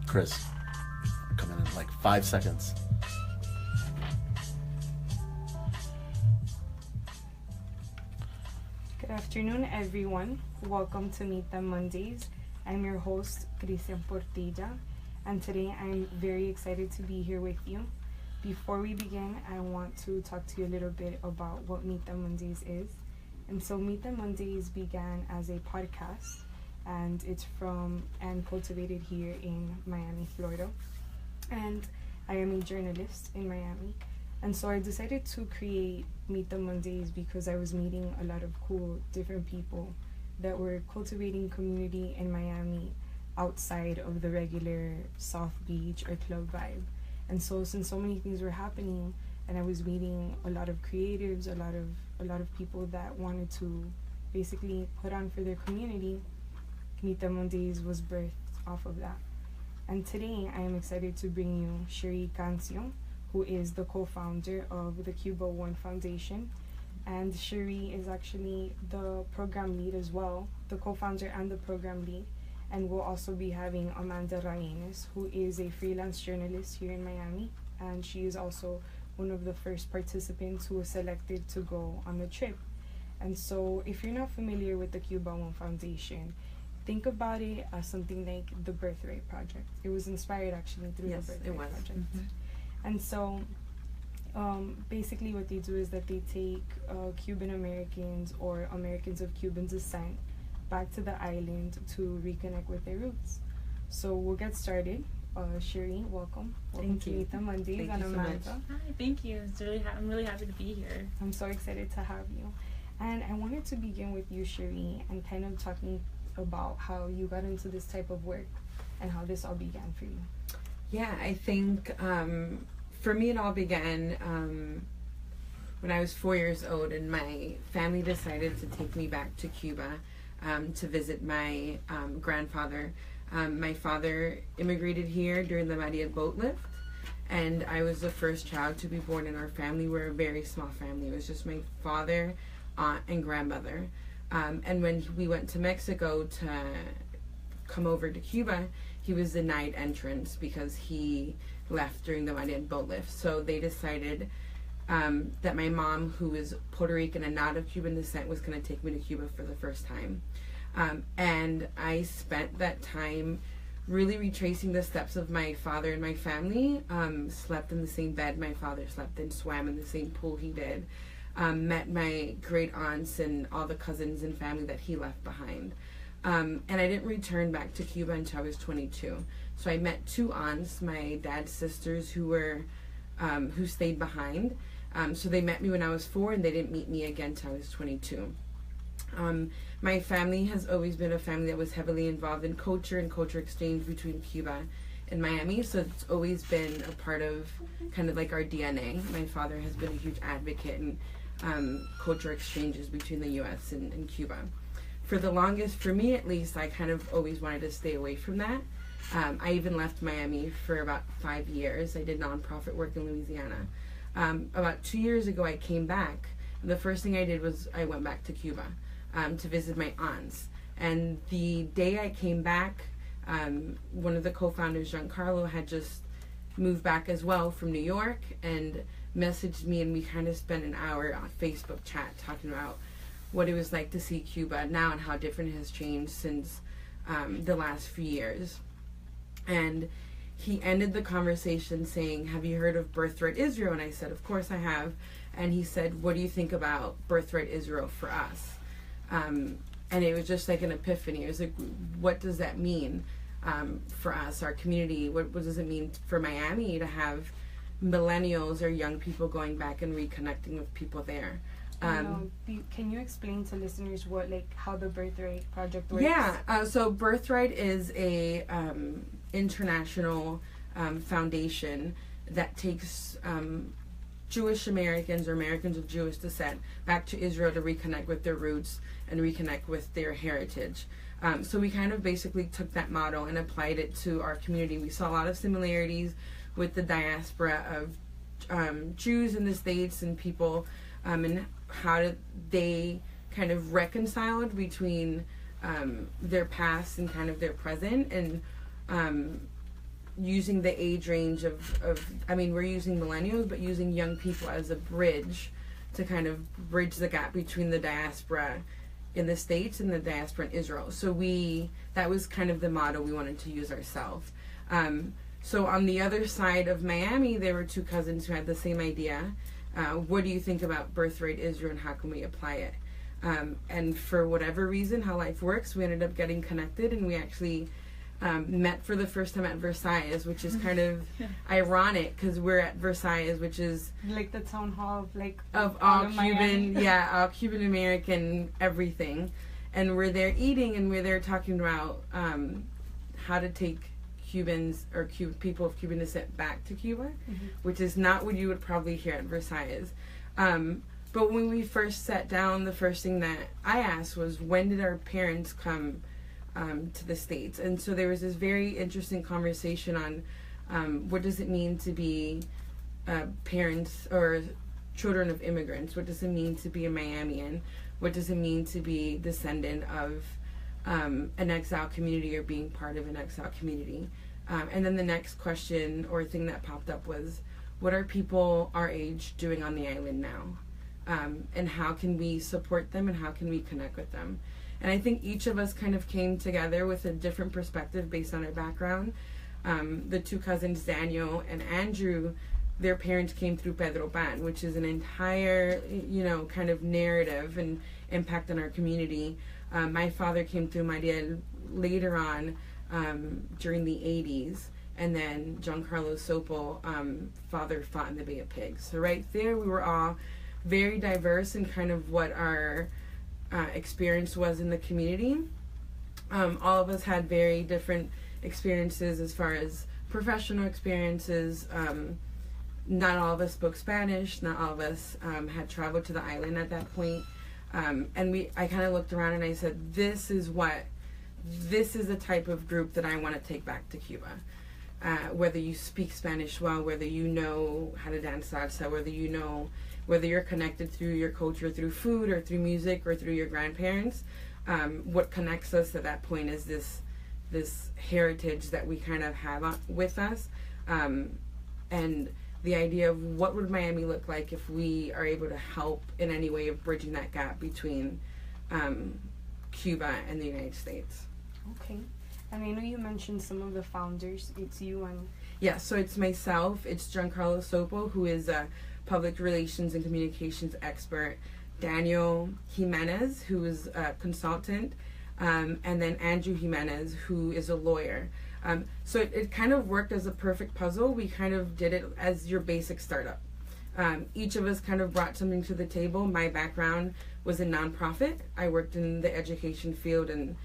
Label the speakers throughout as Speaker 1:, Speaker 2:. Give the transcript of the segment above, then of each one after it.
Speaker 1: Chris, coming in like 5 seconds.
Speaker 2: Good afternoon, everyone. Welcome to Meet Them Mondays. I'm your host, Cristian Portilla, and today I'm very excited to be here with you. Before we begin, I want to talk to you a little bit about what Meet Them Mondays is. And so Meet Them Mondays began as a podcast, and it's from and cultivated here in Miami, Florida. And I am a journalist in Miami. And so I decided to create Meet Them Mondays because I was meeting a lot of cool, different people that were cultivating community in Miami outside of the regular South Beach or club vibe. And so since so many things were happening, and I was meeting a lot of creatives, a lot of people that wanted to basically put on for their community, Meet Them Mondays was birthed off of that. And today I am excited to bring you Cherie Cancio, who is the co-founder of the CubaOne Foundation. And Cherie is actually the program lead as well, the co-founder and the program lead. And we'll also be having Amanda Rabines, who is a freelance journalist here in Miami. And she is also one of the first participants who was selected to go on the trip. And so if you're not familiar with the CubaOne Foundation, think about it as something like the Birthright Project. It was inspired actually through the Birthright Project. Mm-hmm. And so basically what they do is that they take Cuban Americans or Americans of Cuban descent back to the island to reconnect with their roots. So we'll get started. Cherie, welcome. Welcome to Meet Them Mondays. And Amanda.
Speaker 3: So hi, thank you. It's I'm really happy to be here.
Speaker 2: I'm so excited to have you. And I wanted to begin with you, Cherie, and kind of talking about how you got into this type of work and how this all began for you.
Speaker 4: Yeah, I think for me it all began when I was 4 years old, and my family decided to take me back to Cuba to visit my grandfather. My father immigrated here during the Maria boat lift, and I was the first child to be born in our family. We're a very small family. It was just my father, aunt, and grandmother. And when we went to Mexico to come over to Cuba, he was denied entrance because he left during the Maria boat lift. So they decided that my mom, who is Puerto Rican and not of Cuban descent, was going to take me to Cuba for the first time. And I spent that time really retracing the steps of my father and my family. Slept in the same bed my father slept in, swam in the same pool he did. Met my great aunts and all the cousins and family that he left behind. And I didn't return back to Cuba until I was 22. So I met two aunts, my dad's sisters, who stayed behind. So they met me when I was 4, and they didn't meet me again until I was 22. My family has always been a family that was heavily involved in culture and culture exchange between Cuba and Miami. So it's always been a part of kind of like our DNA. My father has been a huge advocate in culture exchanges between the U.S. and Cuba. For the longest, for me at least, I kind of always wanted to stay away from that. I even left Miami for about 5 years. I did nonprofit work in Louisiana. About 2 years ago, I came back. And the first thing I did was I went back to Cuba to visit my aunts. And the day I came back, one of the co-founders, Giancarlo, had just moved back as well from New York and messaged me, and we kind of spent an hour on Facebook chat talking about what it was like to see Cuba now and how different it has changed since the last few years. And he ended the conversation saying, "Have you heard of Birthright Israel?" And I said, "Of course I have." And he said, "What do you think about Birthright Israel for us?" And it was just like an epiphany. It was like, what does that mean for us, our community? What does it mean for Miami to have millennials or young people going back and reconnecting with people there?
Speaker 2: Can you explain to listeners how the Birthright Project works?
Speaker 4: Yeah, so Birthright is a international foundation that takes Jewish Americans or Americans of Jewish descent back to Israel to reconnect with their roots and reconnect with their heritage. So we kind of basically took that model and applied it to our community. We saw a lot of similarities with the diaspora of Jews in the States and people, and how they kind of reconciled between their past and kind of their present, and using the age range of I mean, we're using millennials, but using young people as a bridge to kind of bridge the gap between the diaspora in the States and the diaspora in Israel. So that was kind of the motto we wanted to use ourselves. So on the other side of Miami, there were two cousins who had the same idea. What do you think about Birthright Israel and how can we apply it? And for whatever reason, how life works, we ended up getting connected, and we actually met for the first time at Versailles, which is kind of ironic because we're at Versailles, which is
Speaker 2: like the town hall
Speaker 4: of all Cuban, all Cuban American everything, and we're there eating, and we're there talking about how to take Cubans or people of Cuban descent back to Cuba, which is not what you would probably hear at Versailles. But when we first sat down, the first thing that I asked was, when did our parents come to the States? And so there was this very interesting conversation on what does it mean to be parents or children of immigrants? What does it mean to be a Miamian? What does it mean to be descendant of an exile community or being part of an exile community? And then the next question or thing that popped up was, what are people our age doing on the island now? And how can we support them and how can we connect with them? And I think each of us kind of came together with a different perspective based on our background. The two cousins, Daniel and Andrew, their parents came through Pedro Pan, which is an entire, kind of narrative and impact on our community. My father came through Mariel later on during the 80s. And then Giancarlo Sopo, father fought in the Bay of Pigs. So right there, we were all very diverse in kind of what our experience was in the community. All of us had very different experiences as far as professional experiences. Not all of us spoke Spanish. Not all of us had traveled to the island at that point. And I kind of looked around and I said, this is the type of group that I want to take back to Cuba. Whether you speak Spanish well, whether you know how to dance salsa, whether you're connected through your culture, through food or through music or through your grandparents, what connects us at that point is this heritage that we kind of have with us, and the idea of what would Miami look like if we are able to help in any way of bridging that gap between Cuba and the United States.
Speaker 2: Okay. And I know you mentioned some of the founders. It's you and...
Speaker 4: Yeah, so it's myself. It's Giancarlo Sopo, who is a public relations and communications expert. Daniel Jimenez, who is a consultant. And then Andrew Jimenez, who is a lawyer. So it kind of worked as a perfect puzzle. We kind of did it as your basic startup. Each of us kind of brought something to the table. My background was in nonprofit. I worked in the education field, and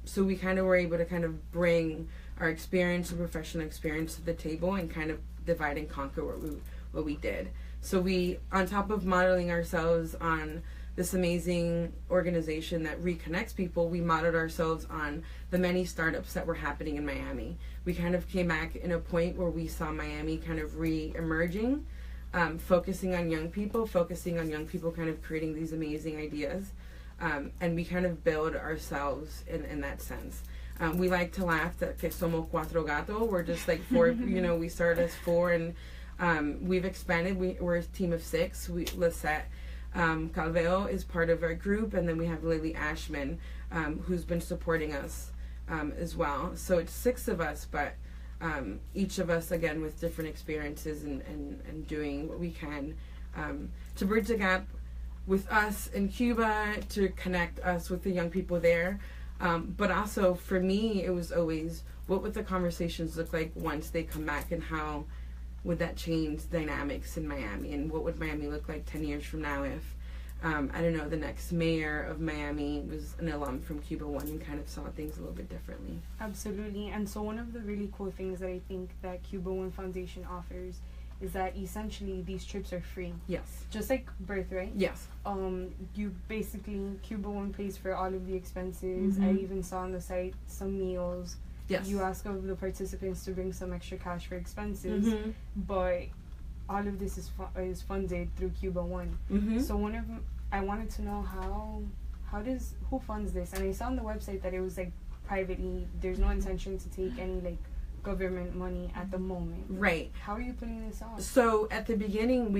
Speaker 4: so we kind of were able to kind of bring our experience and professional experience to the table and kind of divide and conquer what we did. So we, on top of modeling ourselves on this amazing organization that reconnects people, we modeled ourselves on the many startups that were happening in Miami. We kind of came back in a point where we saw Miami kind of re-emerging, focusing on young people kind of creating these amazing ideas. And we kind of build ourselves in that sense. We like to laugh that que somos cuatro gato. We're just like four, we started as four, and we've expanded. We're a team of six. Lisette Calveo is part of our group, and then we have Lily Ashman, who's been supporting us as well. So it's six of us, but each of us, again, with different experiences and doing what we can to bridge the gap with us in Cuba, to connect us with the young people there. But also, for me, it was always, what would the conversations look like once they come back, and how would that change dynamics in Miami, and what would Miami look like 10 years from now if, the next mayor of Miami was an alum from CubaOne and kind of saw things a little bit differently.
Speaker 2: Absolutely. And so one of the really cool things that I think that CubaOne Foundation offers is that essentially these trips are free.
Speaker 4: Yes.
Speaker 2: Just like Birthright.
Speaker 4: Yes.
Speaker 2: You basically, CubaOne pays for all of the expenses. I even saw on the site some meals.
Speaker 4: Yes.
Speaker 2: You ask of the participants to bring some extra cash for expenses, but all of this is funded through CubaOne. So I wanted to know who funds this? And I saw on the website that it was like privately. There's no intention to take any like government money at the moment.
Speaker 4: Right.
Speaker 2: How are you putting this off?
Speaker 4: So at the beginning,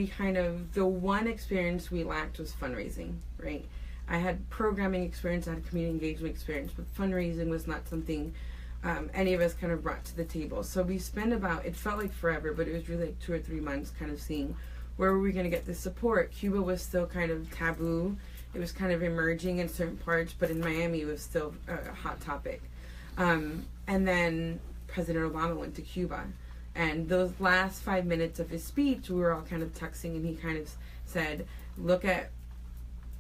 Speaker 4: the one experience we lacked was fundraising, right? I had programming experience, I had community engagement experience, but fundraising was not something any of us kind of brought to the table. So we spent it felt like forever, but it was really like 2 or 3 months kind of seeing where were we going to get this support. Cuba was still kind of taboo. It was kind of emerging in certain parts, but in Miami it was still a hot topic. And then President Obama went to Cuba. And those last 5 minutes of his speech, we were all kind of texting, and he kind of said, look at,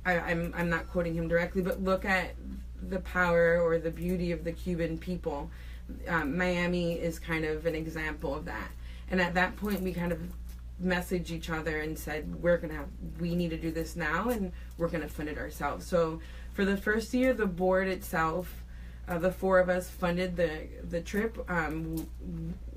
Speaker 4: I'm not quoting him directly, but look at the power or the beauty of the Cuban people. Miami is kind of an example of that. And at that point, we kind of messaged each other and said, we need to do this now, and we're going to fund it ourselves. So for the first year, the board itself, the 4 of us funded the trip.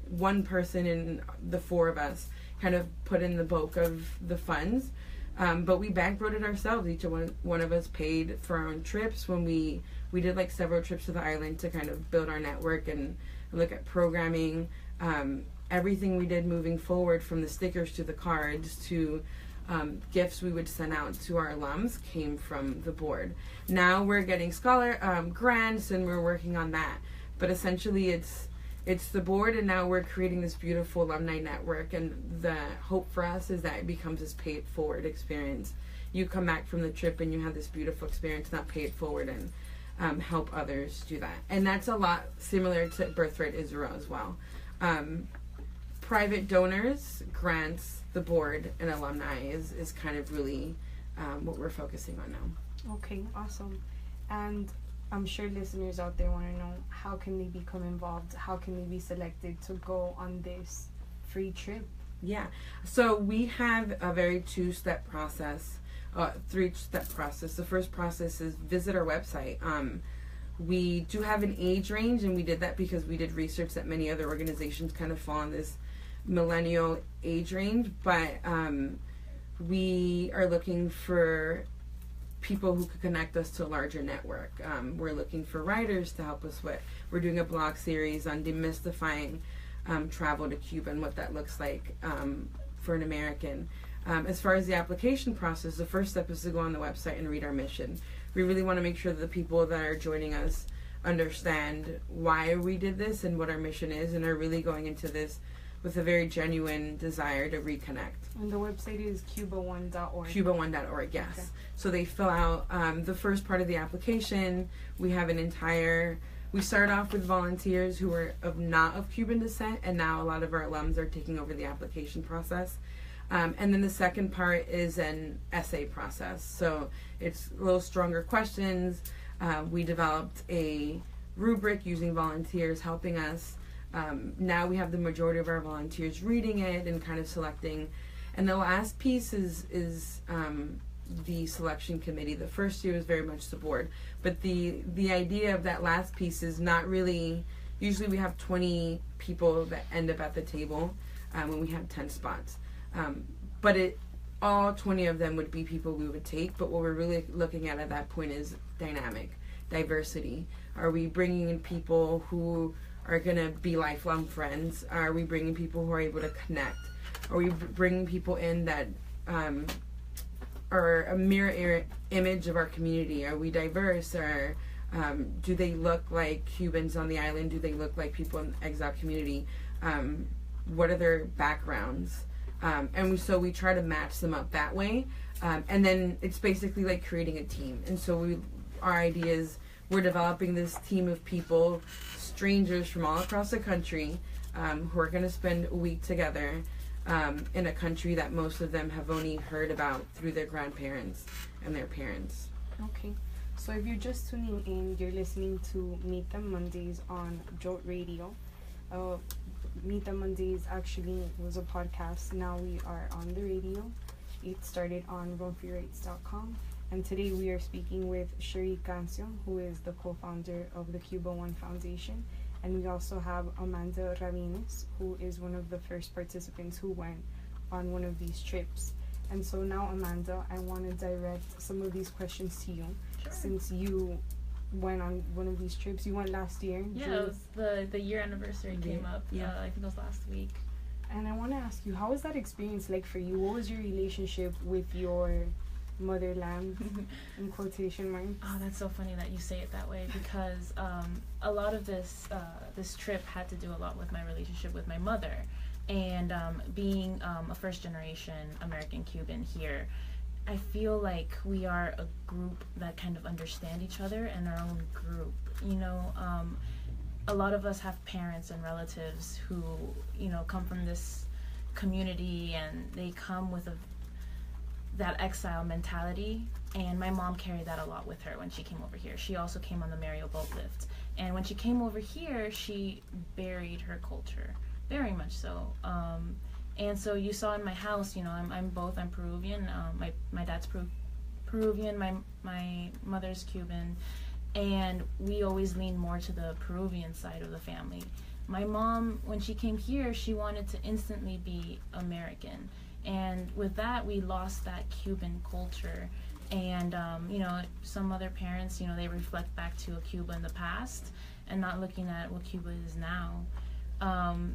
Speaker 4: One person in the 4 of us kind of put in the bulk of the funds. But we bankrolled it ourselves. Each one of us paid for our own trips. When we did like several trips to the island to kind of build our network and look at programming. Everything we did moving forward, from the stickers to the cards to gifts we would send out to our alums, came from the board. Now we're getting grants, and we're working on that. But essentially it's the board, and now we're creating this beautiful alumni network, and the hope for us is that it becomes this pay it forward experience. You come back from the trip and you have this beautiful experience, not pay it forward, and help others do that. And that's a lot similar to Birthright Israel as well. Private donors, grants, the board, and alumni is kind of really what we're focusing on now.
Speaker 2: Okay, awesome. And I'm sure listeners out there want to know, how can they become involved? How can they be selected to go on this free trip?
Speaker 4: Yeah. So we have a very 2-step process, 3-step process. The first process is visit our website. We do have an age range, and we did that because we did research that many other organizations kind of fall in this millennial age range, but we are looking for people who could connect us to a larger network. We're looking for writers to help us with. We're doing a blog series on demystifying travel to Cuba and what that looks like for an American. As far as the application process, the first step is to go on the website and read our mission. We really want to make sure that the people that are joining us understand why we did this and what our mission is, and are really going into this with a very genuine desire to reconnect.
Speaker 2: And the website is CubaOne.org.
Speaker 4: CubaOne.org, yes. Okay. So they fill out the first part of the application. We have we start off with volunteers who are not of Cuban descent, and now a lot of our alums are taking over the application process. And then the second part is an essay process. So it's a little stronger questions. We developed a rubric using volunteers helping us. Now we have the majority of our volunteers reading it and kind of selecting. And the last piece is the selection committee. The first year is very much the board. But the idea of that last piece is not really, usually we have 20 people that end up at the table when we have 10 spots. But all 20 of them would be people we would take. But what we're really looking at that point is diversity. Are we bringing in people who are going to be lifelong friends? Are we bringing people who are able to connect? Are we bringing people in that are a mirror image of our community? Are we diverse? Or do they look like Cubans on the island? Do they look like people in the exile community? What are their backgrounds? And so we try to match them up that way. And then it's basically like creating a team. And so our idea is we're developing this team of people, strangers from all across the country, who are going to spend a week together in a country that most of them have only heard about through their grandparents and their parents.
Speaker 2: Okay. So if you're just tuning in, you're listening to Meet Them Mondays on Jolt Radio. Meet Them Mondays actually was a podcast. Now we are on the radio. It started on RoamFreeRights.com. And today we are speaking with Cherie Cancio, who is the co-founder of the CubaOne Foundation. And we also have Amanda Rabines, who is one of the first participants who went on one of these trips. And so now, Amanda, I want to direct some of these questions to you,
Speaker 3: Sure.
Speaker 2: since you went on one of these trips. You went last year.
Speaker 3: Yeah, it was the year anniversary came up.
Speaker 4: Yeah.
Speaker 3: I think it was last week.
Speaker 2: And I want to ask you, how was that experience like for you? What was your relationship with your motherland, in quotation marks?
Speaker 3: Oh, that's so funny that you say it that way, because a lot of this trip had to do a lot with my relationship with my mother. And being a first-generation American Cuban here, I feel like we are a group that kind of understand each other in our own group. You know, a lot of us have parents and relatives who, you know, come from this community, and they come with that exile mentality. And my mom carried that a lot with her when she came over here. She also came on the Mario boat lift. And when she came over here, she buried her culture, very much so. And so you saw in my house, you know, I'm Peruvian. My dad's Peruvian. My mother's Cuban, and we always lean more to the Peruvian side of the family. My mom, when she came here, she wanted to instantly be American, and with that, we lost that Cuban culture. And you know, some other parents, you know, they reflect back to a Cuba in the past and not looking at what Cuba is now.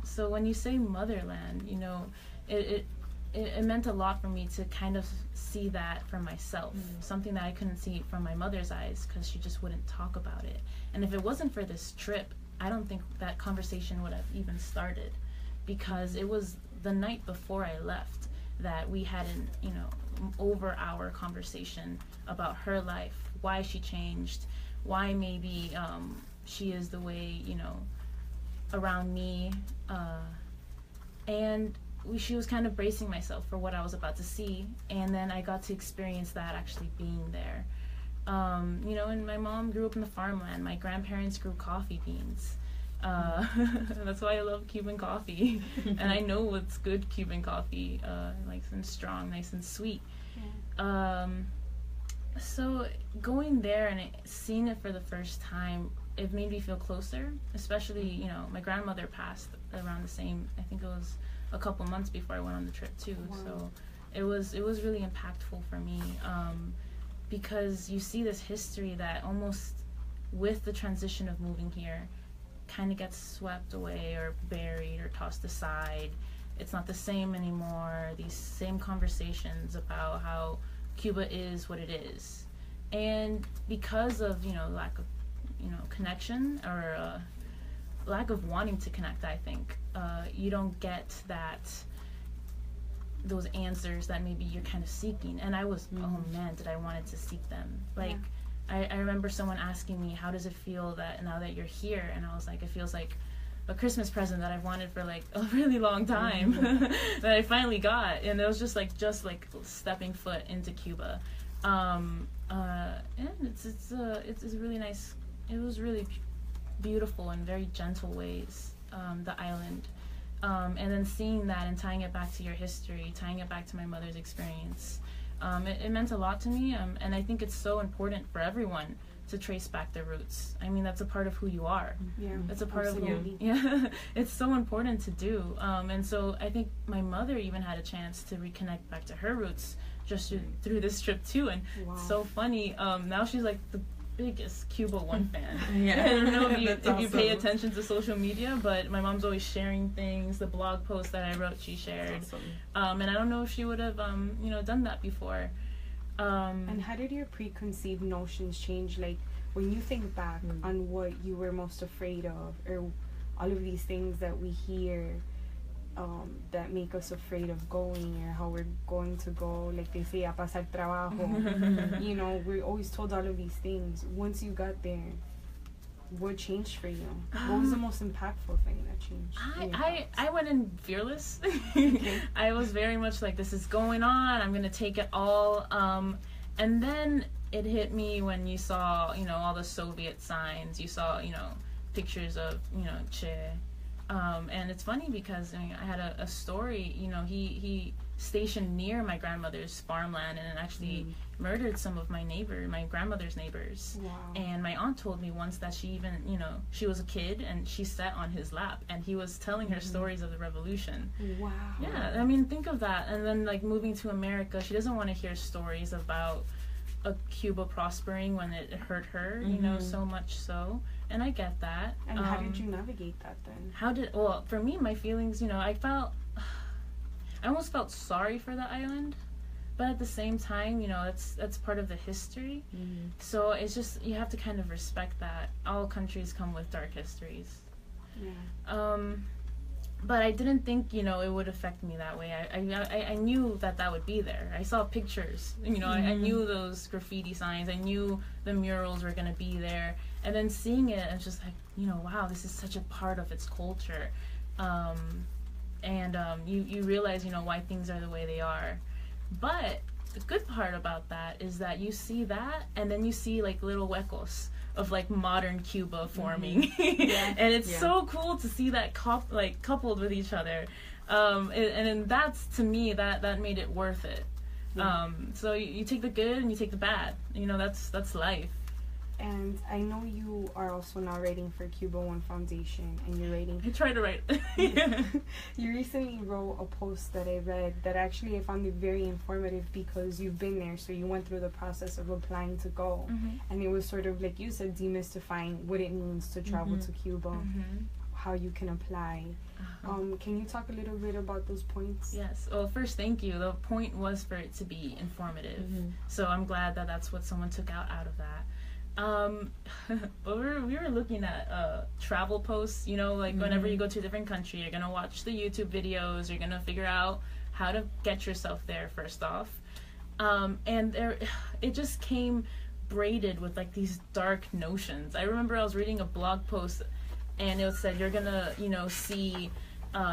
Speaker 3: So when you say motherland, you know, it meant a lot for me to kind of see that for myself, something that I couldn't see from my mother's eyes because she just wouldn't talk about it. And if it wasn't for this trip, I don't think that conversation would have even started, because it was the night before I left that we had an, you know, over-hour conversation about her life, why she changed, why maybe she is the way, you know, around me, and she was kind of bracing myself for what I was about to see, and then I got to experience that actually being there. You know, and my mom grew up in the farmland. My grandparents grew coffee beans. That's why I love Cuban coffee. And I know what's good Cuban coffee, nice and strong, nice and sweet. Yeah. So going there and seeing it for the first time, it made me feel closer, especially, you know, my grandmother passed around the same, I think it was a couple months before I went on the trip too. Wow. So it was really impactful for me, because you see this history that almost with the transition of moving here kind of gets swept away or buried or tossed aside. It's not the same anymore. These same conversations about how Cuba is what it is. And because of, you know, lack of, you know, connection, or lack of wanting to connect, I think, you don't get those answers that maybe you're kind of seeking. And I was, oh man, did I wanted to seek them. Like, I remember someone asking me, how does it feel that now that you're here? And I was like, it feels like a Christmas present that I've wanted for like a really long time that I finally got. And it was just like stepping foot into Cuba. And it's really nice. It was really beautiful in very gentle ways, the island. And then seeing that and tying it back to your history, tying it back to my mother's experience, it meant a lot to me. And I think it's so important for everyone to trace back their roots. I mean, that's a part of who you are. Yeah, that's a part absolutely. Of who, yeah, it's so important to do. And so I think my mother even had a chance to reconnect back to her roots just through this trip too. And it's so funny. Now she's like the biggest CubaOne fan. Yeah. I don't know if you pay attention to social media, but my mom's always sharing things. The blog post that I wrote, she shared. Awesome. And I don't know if she would have, you know, done that before.
Speaker 2: And how did your preconceived notions change? Like, when you think back on what you were most afraid of, or all of these things that we hear that make us afraid of going, or how we're going to go, like they say, a pasar trabajo. You know, we're always told all of these things. Once you got there, what changed for you? What was the most impactful thing that changed?
Speaker 3: I went in fearless. Okay. I was very much like, this is going on, I'm gonna take it all. And then it hit me when you saw, you know, all the Soviet signs. You saw, you know, pictures of, you know, Che. And it's funny because, I mean, I had a story, you know, he stationed near my grandmother's farmland and actually murdered some of my grandmother's neighbors. Wow. And my aunt told me once that she even, you know, she was a kid and she sat on his lap and he was telling her stories of the revolution. Wow. Yeah, I mean, think of that. And then, like, moving to America, she doesn't want to hear stories about a Cuba prospering when it hurt her, you know, so much so. And I get that.
Speaker 2: And how did you navigate that then?
Speaker 3: Well, for me, my feelings, you know, I almost felt sorry for the island, but at the same time, you know, that's part of the history. So it's just, you have to kind of respect that. All countries come with dark histories.
Speaker 2: Yeah.
Speaker 3: But I didn't think, you know, it would affect me that way. I knew that would be there. I saw pictures, you know, I knew those graffiti signs. I knew the murals were going to be there. And then seeing it, I was just like, you know, wow, this is such a part of its culture. You realize, you know, why things are the way they are. But the good part about that is that you see that, and then you see, like, little huecos of, like, modern Cuba forming. And it's so cool to see that coupled with each other. And that's, to me, that made it worth it. So you take the good and you take the bad. You know, that's life.
Speaker 2: And I know you are also now writing for CubaOne Foundation, and you're writing...
Speaker 3: I try to write.
Speaker 2: You recently wrote a post that I read that actually I found it very informative, because you've been there, so you went through the process of applying to go. And it was sort of, like you said, demystifying what it means to travel to Cuba, how you can apply. Can you talk a little bit about those points?
Speaker 3: Yes. Well, first, thank you. The point was for it to be informative. So I'm glad that that's what someone took out of that. But we were looking at travel posts, you know, like whenever you go to a different country, you're gonna watch the YouTube videos, you're gonna figure out how to get yourself there first off. And it just came braided with, like, these dark notions. I remember I was reading a blog post, and it said you're gonna, you know, see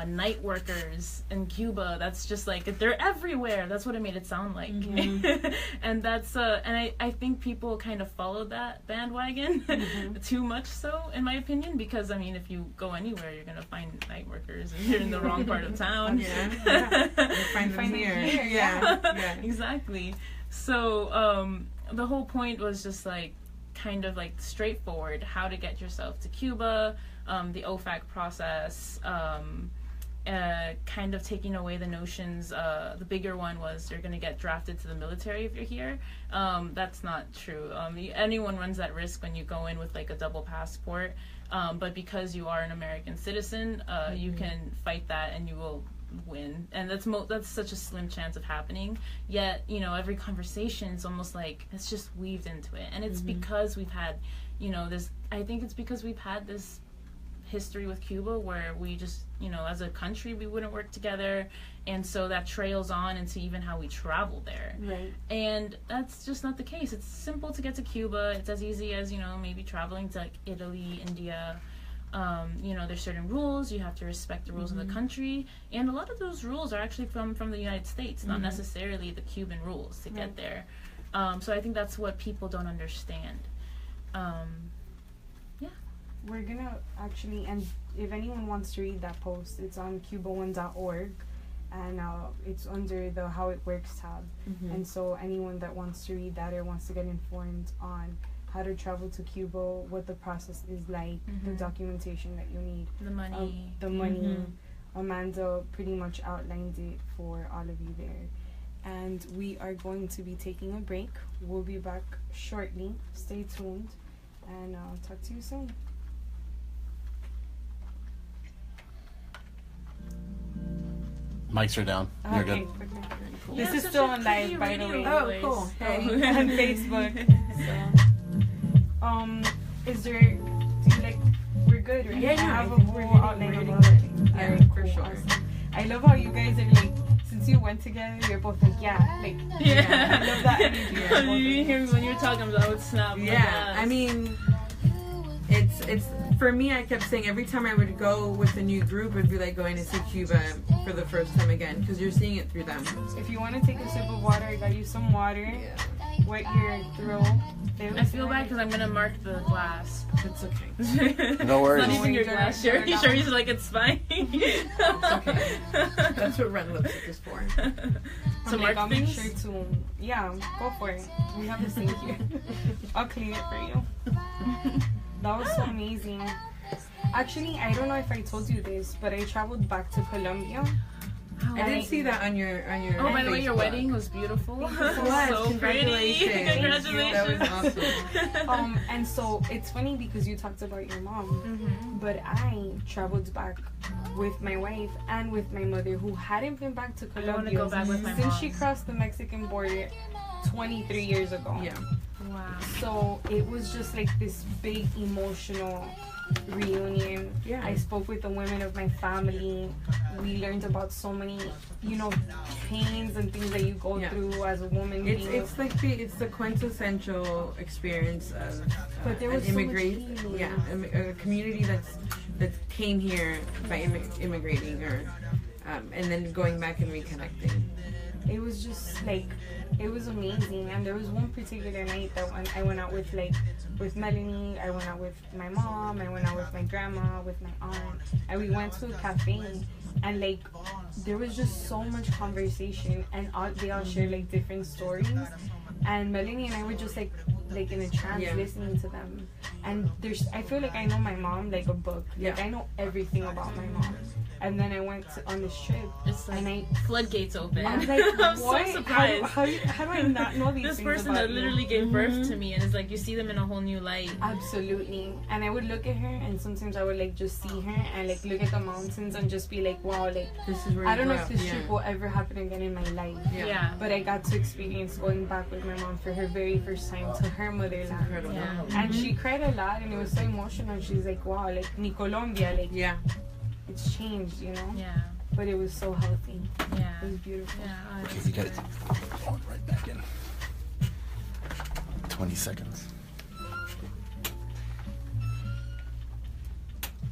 Speaker 3: night workers in Cuba. That's just like, they're everywhere. That's what it made it sound like. And that's and I think people kind of followed that bandwagon too much so, in my opinion, because I mean, if you go anywhere, you're gonna find night workers, and you're in the wrong part of town.
Speaker 4: You find them here. Yeah.
Speaker 3: Exactly. So the whole point was just, like, kind of, like, straightforward, how to get yourself to Cuba, the OFAC process, kind of taking away the notions. The bigger one was you're going to get drafted to the military if you're here. That's not true. Anyone runs that risk when you go in with, like, a double passport, but because you are an American citizen, you can fight that and you will win, and that's such a slim chance of happening. Yet, you know, every conversation is almost like it's just weaved into it, and it's because we've had, you know, this. I think it's because we've had this history with Cuba where we just, you know, as a country, we wouldn't work together, and so that trails on into even how we travel there.
Speaker 2: Right.
Speaker 3: And that's just not the case. It's simple to get to Cuba. It's as easy as, you know, maybe traveling to, like, Italy, India. You know, there's certain rules. You have to respect the rules of the country, and a lot of those rules are actually from the United States, not necessarily the Cuban rules to get there. So I think that's what people don't understand.
Speaker 2: We're gonna actually, and if anyone wants to read that post, it's on CubaOne.org, and it's under the How It Works tab. And so anyone that wants to read that or wants to get informed on how to travel to Cuba, what the process is like, the documentation that you need,
Speaker 3: the money,
Speaker 2: Amanda pretty much outlined it for all of you there. And we are going to be taking a break. We'll be back shortly. Stay tuned, and I'll talk to you soon.
Speaker 1: Mics are down. You're good.
Speaker 2: Cool. This is still on live, by the way.
Speaker 4: Oh, cool. Hey.
Speaker 2: On Facebook. So, is there? Do you like? We're good, right?
Speaker 4: Yeah,
Speaker 2: I have
Speaker 4: I
Speaker 2: a
Speaker 4: think
Speaker 2: whole
Speaker 4: we're
Speaker 2: outline
Speaker 4: getting
Speaker 2: of
Speaker 4: ready.
Speaker 2: everything.
Speaker 4: Yeah,
Speaker 2: Alright,
Speaker 4: for
Speaker 2: cool,
Speaker 4: sure.
Speaker 2: awesome. I love how you guys are like. Since you went together, you're both like, yeah, like.
Speaker 3: Yeah.
Speaker 2: I love that energy.
Speaker 3: You hear me when you're talking about, I would snap.
Speaker 4: Yeah, I mean, it's for me. I kept saying every time I would go with a new group, it'd be like going to see Cuba for the first time again, because you're seeing it through them.
Speaker 2: If you want to take a sip of water, I got you some water. Wet your throat.
Speaker 3: I feel bad because I'm gonna mark the glass.
Speaker 4: It's okay.
Speaker 1: No worries.
Speaker 3: It's not even your glass, Cherie. Cherie's like, it's fine.
Speaker 4: It's okay. That's what red lipstick is for.
Speaker 3: So
Speaker 2: Like, I'll
Speaker 3: mark
Speaker 2: make
Speaker 3: things?
Speaker 2: sure to, yeah, go for it. We have this thing here. I'll clean it for you. That was so amazing. Actually, I don't know if I told you this, but I traveled back to Colombia
Speaker 4: I did see that on your.
Speaker 3: Oh, by the way, your
Speaker 4: Facebook.
Speaker 3: wedding was beautiful.
Speaker 4: So
Speaker 3: pretty.
Speaker 4: Congratulations. That was awesome.
Speaker 2: And so it's funny because you talked about your mom, but I traveled back with my wife and with my mother, who hadn't been back to Colombia
Speaker 3: I want to go back with my
Speaker 2: since
Speaker 3: mom.
Speaker 2: she crossed the Mexican border 23 years ago.
Speaker 4: Yeah.
Speaker 3: Wow.
Speaker 2: So it was just like this big emotional reunion.
Speaker 4: Yeah.
Speaker 2: I spoke with the women of my family. We learned about so many, pains and things that you go through as a woman.
Speaker 4: It's the quintessential experience of
Speaker 2: But there was
Speaker 4: an
Speaker 2: so much
Speaker 4: immigrant,
Speaker 2: healing.
Speaker 4: a community that came here by immigrating or and then going back and reconnecting.
Speaker 2: It was just like, it was amazing. And there was one particular night that when I went out with Melanie, I went out with my mom, I went out with my grandma, with my aunt, and we went to a cafe, and like there was just so much conversation, and they all shared like different stories, and Melanie and I were just like in a trance listening to them. And I feel like I know my mom like a book. Like I know everything about my mom. And then I went on this trip,
Speaker 3: It's like
Speaker 2: and
Speaker 3: floodgates open.
Speaker 2: I was like,
Speaker 3: I'm
Speaker 2: what?
Speaker 3: so surprised.
Speaker 2: How do I not know these
Speaker 3: This
Speaker 2: things
Speaker 3: person
Speaker 2: about
Speaker 3: that
Speaker 2: you?
Speaker 3: literally gave birth to me, and it's like you see them in a whole new light.
Speaker 2: Absolutely. And I would look at her, and sometimes I would like just see her and like look at the mountains and just be like, wow, like
Speaker 4: This is where
Speaker 2: I don't know
Speaker 4: you
Speaker 2: if
Speaker 4: grew
Speaker 2: this
Speaker 4: up.
Speaker 2: trip will ever happen again in my life.
Speaker 3: Yeah.
Speaker 2: But I got to experience going back with my mom for her very first time to her motherland.
Speaker 4: Incredible.
Speaker 3: Yeah.
Speaker 2: And she cried a lot, and it was so emotional. She's like, wow, like ni Colombia, like
Speaker 4: Yeah.
Speaker 2: it's changed, you know?
Speaker 3: Yeah.
Speaker 2: But it was so healthy.
Speaker 3: Yeah.
Speaker 2: It was beautiful.
Speaker 3: Yeah. Oh,
Speaker 1: Okay,
Speaker 3: that's
Speaker 1: you got it.
Speaker 3: good.
Speaker 1: Going right back in. 20 seconds.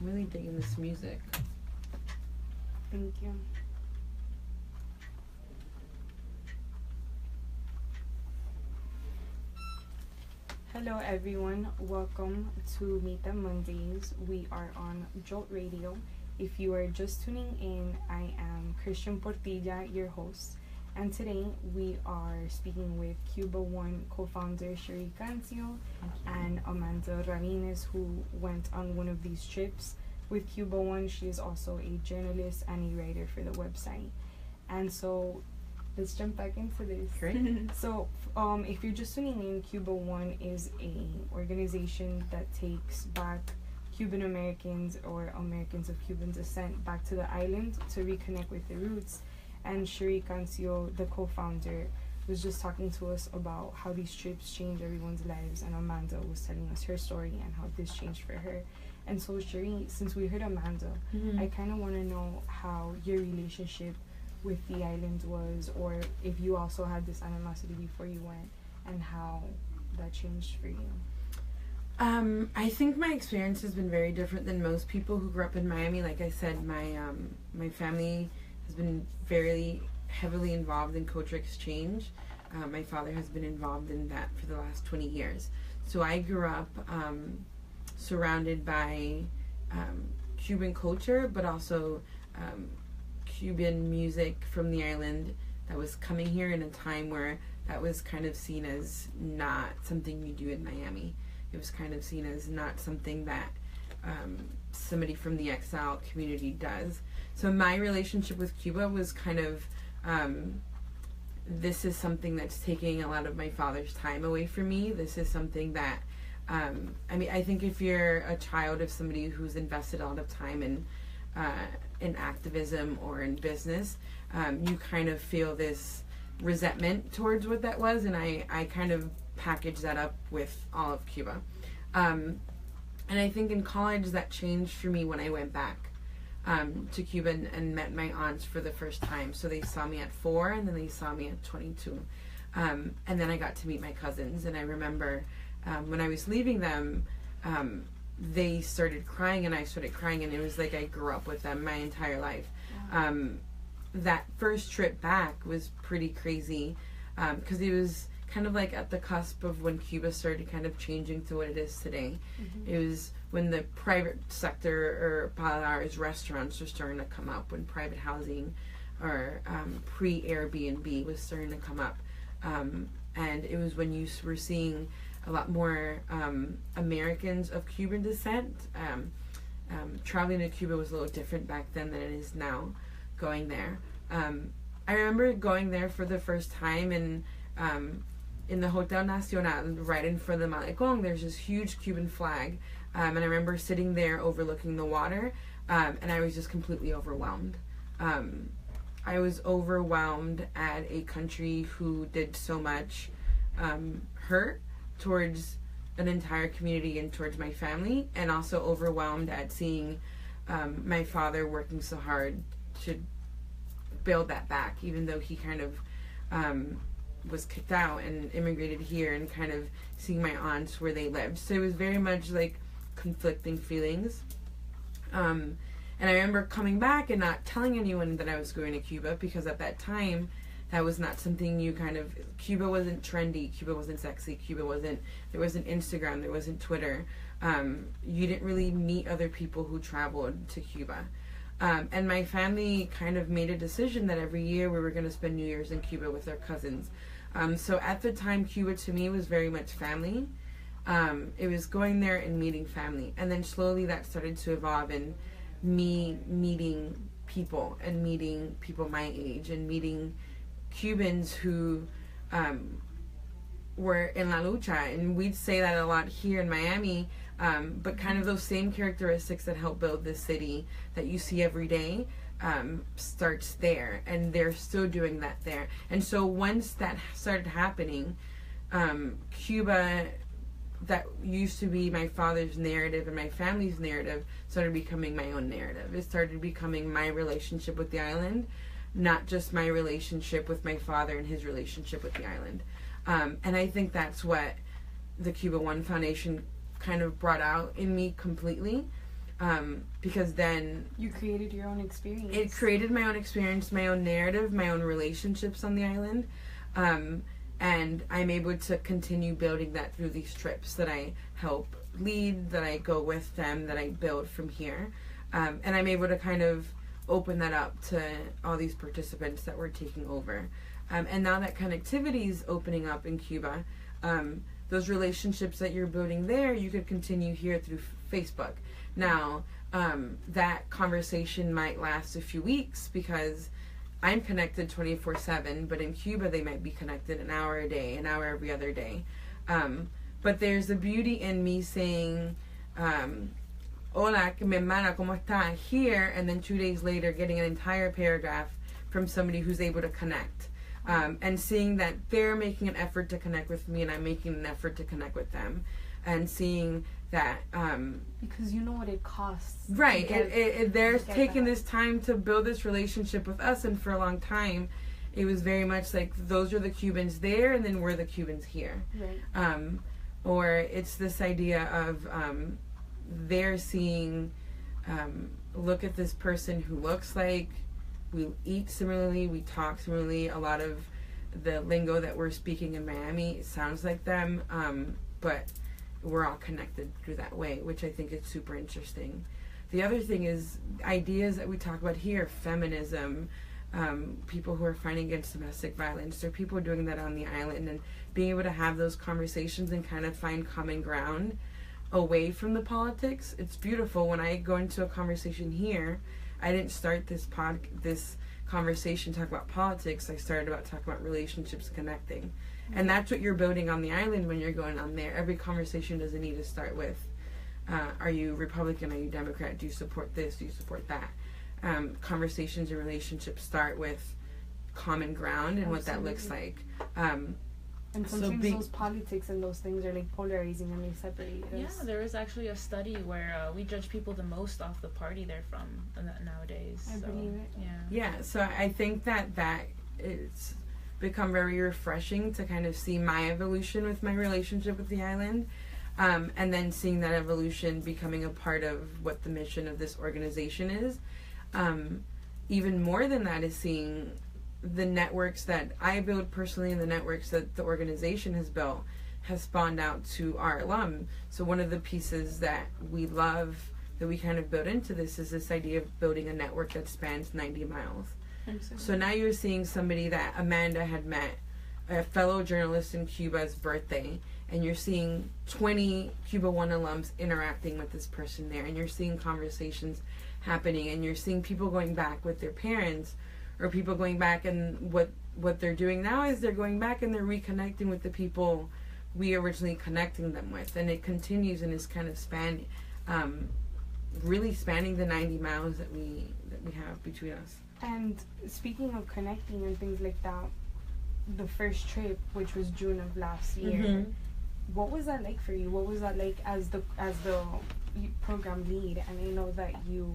Speaker 4: I'm really digging this music.
Speaker 2: Thank you. Hello everyone, welcome to Meet Them Mondays. We are on Jolt Radio. If you are just tuning in, I am Christian Portilla, your host, and today we are speaking with CubaOne co-founder Cherie Cancio and Amanda Rabines, who went on one of these trips with CubaOne. She is also a journalist and a writer for the website. And so let's jump back into this.
Speaker 4: Great.
Speaker 2: So, if you're just tuning in, CubaOne is a organization that takes back Cuban Americans or Americans of Cuban descent back to the island to reconnect with their roots. And Cherie Cancio, the co-founder, was just talking to us about how these trips change everyone's lives, and Amanda was telling us her story and how this changed for her. And so, Cherie, since we heard Amanda, I kind of want to know how your relationship with the island was, or if you also had this animosity before you went, and how that changed for you.
Speaker 4: I think my experience has been very different than most people who grew up in Miami. Like I said, my family has been very heavily involved in culture exchange. My father has been involved in that for the last 20 years. So I grew up surrounded by Cuban culture, but also Cuban music from the island that was coming here in a time where that was kind of seen as not something you do in Miami. It was kind of seen as not something that somebody from the exile community does. So my relationship with Cuba was kind of, this is something that's taking a lot of my father's time away from me. This is something that, I think if you're a child of somebody who's invested a lot of time in activism or in business, you kind of feel this resentment towards what that was, and I kind of packaged that up with all of Cuba. And I think in college that changed for me when I went back to Cuba and met my aunts for the first time. So they saw me at 4, and then they saw me at 22. And then I got to meet my cousins, and I remember when I was leaving them, they started crying and I started crying, and it was like I grew up with them my entire life. That first trip back was pretty crazy because it was kind of like at the cusp of when Cuba started kind of changing to what it is today. It was when the private sector or paladares, restaurants were starting to come up, when private housing or pre-Airbnb was starting to come up. And it was when you were seeing a lot more Americans of Cuban descent. Traveling to Cuba was a little different back then than it is now, going there. I remember going there for the first time, and in the Hotel Nacional, right in front of the Malecón, there's this huge Cuban flag. And I remember sitting there overlooking the water, and I was just completely overwhelmed. I was overwhelmed at a country who did so much hurt towards an entire community and towards my family, and also overwhelmed at seeing my father working so hard to build that back, even though he kind of was kicked out and immigrated here, and kind of seeing my aunts where they lived. So it was very much like conflicting feelings. And I remember coming back and not telling anyone that I was going to Cuba, because at that time that was not something you Cuba wasn't trendy, Cuba wasn't sexy, there wasn't Instagram, there wasn't Twitter. You didn't really meet other people who traveled to Cuba. And my family kind of made a decision that every year we were going to spend New Year's in Cuba with our cousins. So at the time, Cuba to me was very much family. It was going there and meeting family. And then slowly that started to evolve, and me meeting people my age, and meeting Cubans who were in la lucha. And we'd say that a lot here in Miami, but kind of those same characteristics that help build this city that you see every day starts there, and they're still doing that there. And so once that started happening, Cuba, that used to be my father's narrative and my family's narrative, started becoming my own narrative. It started becoming my relationship with the island, not just my relationship with my father and his relationship with the island. And I think that's what the CubaOne Foundation kind of brought out in me completely, because then
Speaker 2: you created your own experience.
Speaker 4: It created my own experience, my own narrative, my own relationships on the island. And I'm able to continue building that through these trips that I help lead, that I go with them, that I build from here. And I'm able to kind of open that up to all these participants that we're taking over. And now that connectivity is opening up in Cuba, those relationships that you're building there, you could continue here through Facebook. Now, that conversation might last a few weeks because I'm connected 24/7, but in Cuba they might be connected an hour a day, an hour every other day. But there's a beauty in me saying, hola, mi hermana, ¿cómo está? Here, and then 2 days later getting an entire paragraph from somebody who's able to connect. And seeing that they're making an effort to connect with me and I'm making an effort to connect with them. And seeing that...
Speaker 2: because you know what it costs.
Speaker 4: Right. They're taking this time to build this relationship with us, and for a long time, it was very much like those are the Cubans there and then we're the Cubans here.
Speaker 2: Right.
Speaker 4: Or it's this idea of they're seeing, look at this person who looks like, we eat similarly, we talk similarly. A lot of the lingo that we're speaking in Miami sounds like them, but we're all connected through that way, which I think is super interesting. The other thing is ideas that we talk about here, feminism, people who are fighting against domestic violence, there are people doing that on the island, and being able to have those conversations and kind of find common ground away from the politics. It's beautiful. When I go into a conversation here, I didn't start this conversation talking about politics. I started talking about relationships, connecting. And that's what you're building on the island when you're going on there. Every conversation doesn't need to start with, are you Republican, are you Democrat, do you support this, do you support that? Conversations and relationships start with common ground and
Speaker 2: Absolutely.
Speaker 4: what that looks like.
Speaker 2: And sometimes those politics and those things are like polarizing and they separate us.
Speaker 3: Yeah, there is actually a study where we judge people the most off the party they're from nowadays.
Speaker 2: I believe it.
Speaker 3: Yeah,
Speaker 4: so I think that it's become very refreshing to kind of see my evolution with my relationship with the island, and then seeing that evolution becoming a part of what the mission of this organization is. Even more than that is seeing the networks that I build personally and the networks that the organization has built has spawned out to our alum. So one of the pieces that we love, that we kind of built into this, is this idea of building a network that spans 90 miles. So now you're seeing somebody that Amanda had met, a fellow journalist in Cuba's birthday, and you're seeing 20 CubaOne alums interacting with this person there, and you're seeing conversations happening, and you're seeing people going back with their parents or people going back, and what they're doing now is they're going back and they're reconnecting with the people we originally connecting them with, and it continues in this kind of span, really spanning the 90 miles that we have between us.
Speaker 2: And speaking of connecting and things like that, the first trip, which was June of last year, what was that like for you? What was that like as the program lead? And I know that you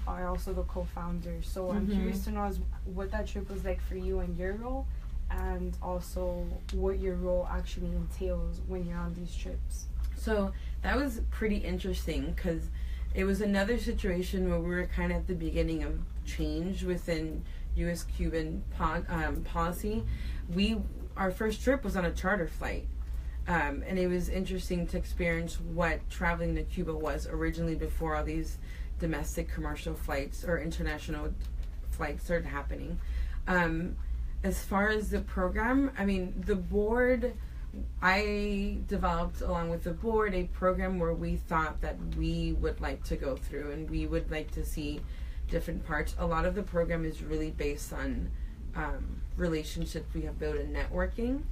Speaker 2: are also the co-founder, so I'm curious to know what that trip was like for you and your role, and also what your role actually entails when you're on these trips.
Speaker 4: So that was pretty interesting, because it was another situation where we were kind of at the beginning of change within U.S.-Cuban policy. Our first trip was on a charter flight, and it was interesting to experience what traveling to Cuba was originally before all these domestic commercial flights or international flights started happening. As far as the program, I mean, the board, I developed along with the board a program where we thought that we would like to go through, and we would like to see different parts. A lot of the program is really based on relationships we have built in networking.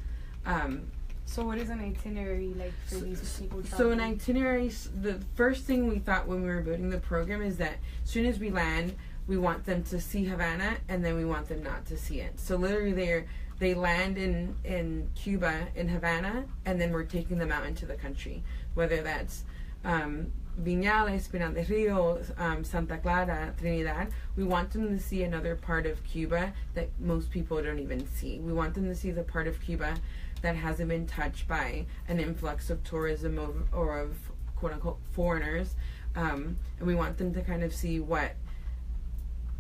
Speaker 2: So what is an itinerary like for these people?
Speaker 4: So an itinerary, the first thing we thought when we were building the program is that as soon as we land, we want them to see Havana, and then we want them not to see it. So literally they land in Cuba, in Havana, and then we're taking them out into the country, whether that's Viñales, Pinar del Rio, Santa Clara, Trinidad. We want them to see another part of Cuba that most people don't even see. We want them to see the part of Cuba that hasn't been touched by an influx of tourism or of quote-unquote foreigners. And we want them to kind of see what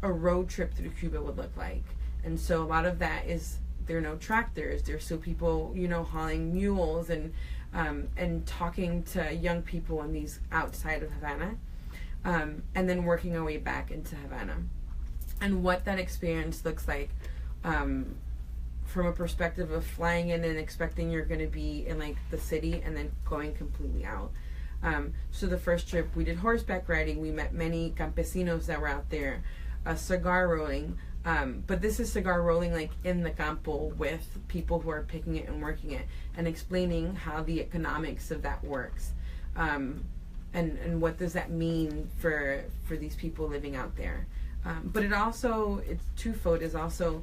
Speaker 4: a road trip through Cuba would look like. And so a lot of that is, there are no tractors. There's still people, hauling mules and talking to young people in these outside of Havana, and then working our way back into Havana. And what that experience looks like from a perspective of flying in and expecting you're going to be in like the city and then going completely out. So the first trip we did horseback riding. We met many campesinos that were out there, cigar rolling. But this is cigar rolling like in the campo with people who are picking it and working it and explaining how the economics of that works, and what does that mean for these people living out there. But it's twofold. It's also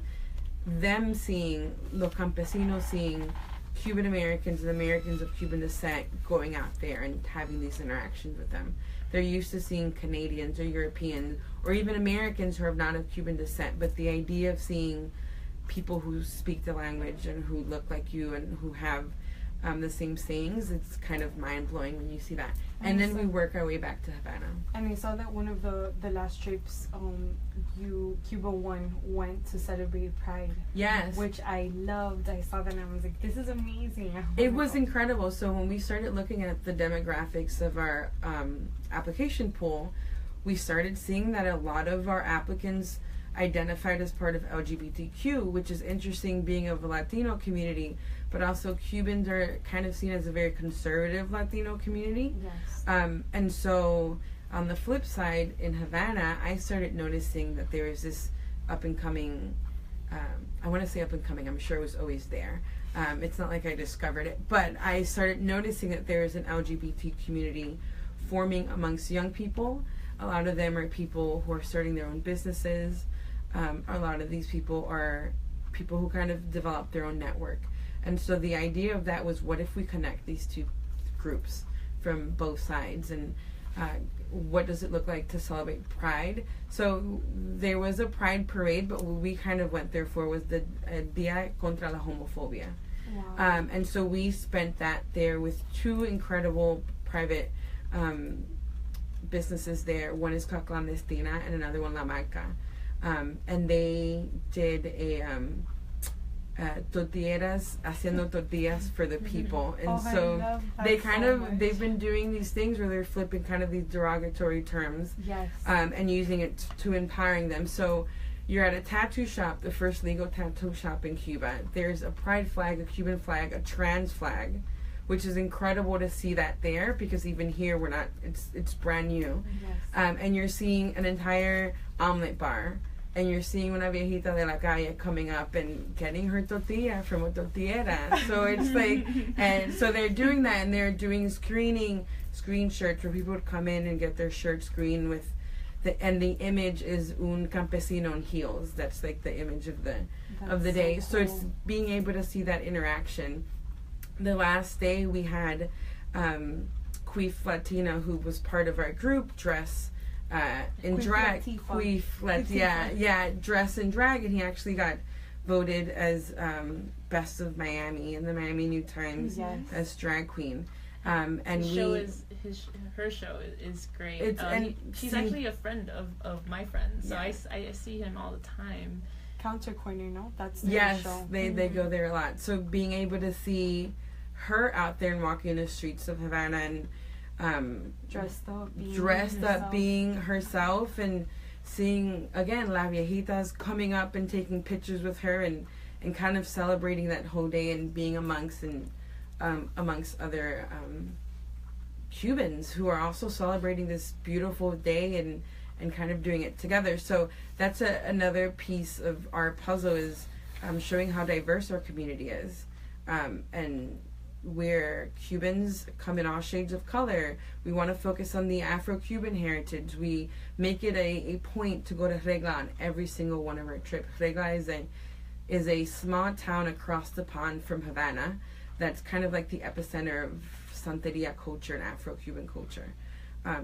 Speaker 4: them seeing, los campesinos seeing Cuban Americans and Americans of Cuban descent going out there and having these interactions with them. They're used to seeing Canadians or Europeans or even Americans who are not of Cuban descent, but the idea of seeing people who speak the language and who look like you and who have the same sayings, it's kind of mind-blowing when you see that. And then we work our way back to Havana.
Speaker 2: And I saw that one of the last trips, CubaOne went to celebrate Pride.
Speaker 4: Yes.
Speaker 2: Which I loved. I saw that and I was like, this is amazing.
Speaker 4: It was incredible. So when we started looking at the demographics of our application pool, we started seeing that a lot of our applicants identified as part of LGBTQ, which is interesting being of a Latino community, but also Cubans are kind of seen as a very conservative Latino community.
Speaker 2: Yes.
Speaker 4: And so on the flip side, in Havana, I started noticing that there was this up-and-coming, I want to say up-and-coming, I'm sure it was always there. It's not like I discovered it, but I started noticing that there is an LGBT community forming amongst young people. A lot of them are people who are starting their own businesses. A lot of these people are people who kind of develop their own network. And so the idea of that was, what if we connect these two groups from both sides, and what does it look like to celebrate Pride? So there was a Pride parade, but what we kind of went there for was the Dia contra la Homofobia.
Speaker 2: Wow.
Speaker 4: And so we spent that there with two incredible private businesses there. One is called Clandestina and another one La Marca. And they did a tortilleras, haciendo tortillas for the people. And so they've been doing these things where they're flipping kind of these derogatory terms.
Speaker 2: Yes.
Speaker 4: And using it to empowering them. So you're at a tattoo shop, the first legal tattoo shop in Cuba. There's a pride flag, a Cuban flag, a trans flag, which is incredible to see that there, because even here it's brand new.
Speaker 2: Yes.
Speaker 4: And you're seeing an entire omelet bar and you're seeing una viejita de la calle coming up and getting her tortilla from a tortillera. So it's like, and so they're doing that, and they're doing screen shirts where people would come in and get their shirt screened with and the image is un campesino in heels. That's like the image of the day. So it's being able to see that interaction. The last day we had Queef Latina, who was part of our group, dress in drag. Dress in drag, and he actually got voted as best of Miami in the Miami New Times as drag queen. And
Speaker 3: her show is great. She's actually a friend of my friend, so I see him all the time.
Speaker 2: Counter Corner, no? That's their show.
Speaker 4: They go there a lot. So being able to see her out there and walking the streets of Havana and dressed up being herself, and seeing again La Viejitas coming up and taking pictures with her and kind of celebrating that whole day and being amongst other Cubans who are also celebrating this beautiful day and kind of doing it together. So that's another piece of our puzzle, is showing how diverse our community is, and where Cubans come in all shades of color. We want to focus on the Afro-Cuban heritage. We make it a point to go to Regla on every single one of our trips. Regla is a small town across the pond from Havana that's kind of like the epicenter of Santeria culture and Afro-Cuban culture.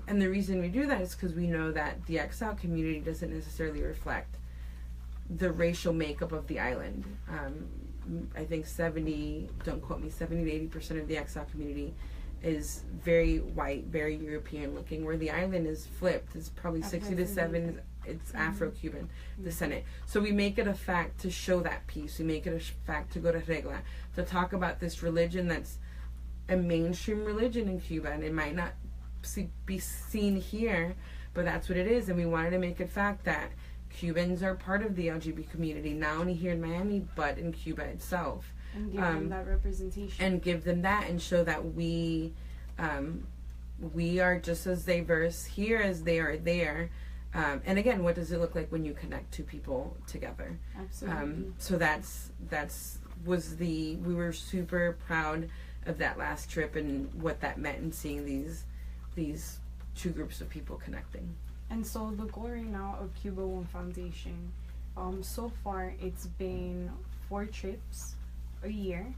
Speaker 4: And the reason we do that is because we know that the exile community doesn't necessarily reflect the racial makeup of the island. I think 70 to 80% of the exile community is very white, very European looking, where the island is flipped. It's probably 60 to 7, it's Afro-Cuban descendant. So we make it a fact to show that piece. We make it a fact to go to Regla, to talk about this religion that's a mainstream religion in Cuba, and it might not be seen here, but that's what it is. And we wanted to make it fact that Cubans are part of the LGBT community, not only here in Miami, but in Cuba itself.
Speaker 2: And give them that representation.
Speaker 4: And give them that, and show that we are just as diverse here as they are there. And again, what does it look like when you connect two people together?
Speaker 2: Absolutely.
Speaker 4: So we were super proud of that last trip and what that meant, and seeing these two groups of people connecting.
Speaker 2: And so the goal right now of CubaOne Foundation, so far it's been 4 trips a year,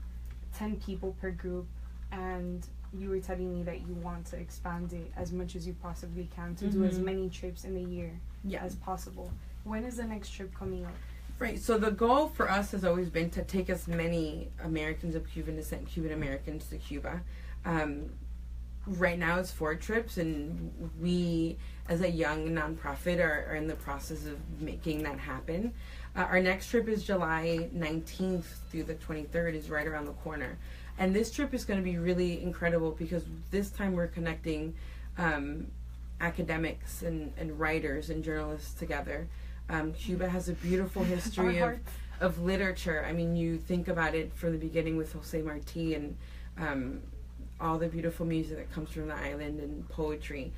Speaker 2: 10 people per group, and you were telling me that you want to expand it as much as you possibly can to do as many trips in a year as possible. When is the next trip coming up?
Speaker 4: Right, so the goal for us has always been to take as many Americans of Cuban descent, Cuban Americans, to Cuba. Right now it's 4 trips, and we, as a young nonprofit, are in the process of making that happen. Our next trip is July 19th through the 23rd, is right around the corner. And this trip is going to be really incredible because this time we're connecting academics and writers and journalists together. Cuba has a beautiful history of literature. I mean, you think about it from the beginning with Jose Marti and all the beautiful music that comes from the island and poetry.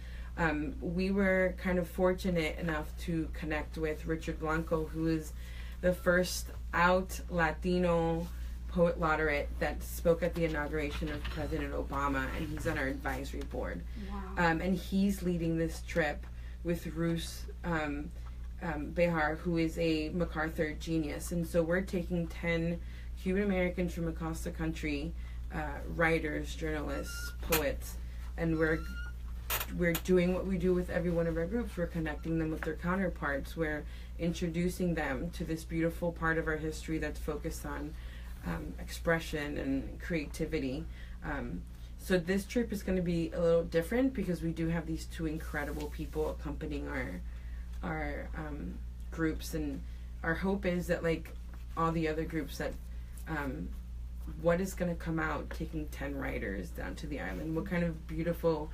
Speaker 4: We were kind of fortunate enough to connect with Richard Blanco, who is the first out Latino poet laureate that spoke at the inauguration of President Obama, and he's on our advisory board.
Speaker 2: Wow.
Speaker 4: And he's leading this trip with Rus Behar, who is a MacArthur genius. And so we're taking 10 Cuban Americans from across the country, writers, journalists, poets, and we're doing what we do with every one of our groups. We're connecting them with their counterparts. We're introducing them to this beautiful part of our history that's focused on expression and creativity. So this trip is going to be a little different because we do have these 2 incredible people accompanying our groups, and our hope is that, like all the other groups, that what is going to come out taking 10 writers down to the island? What kind of beautiful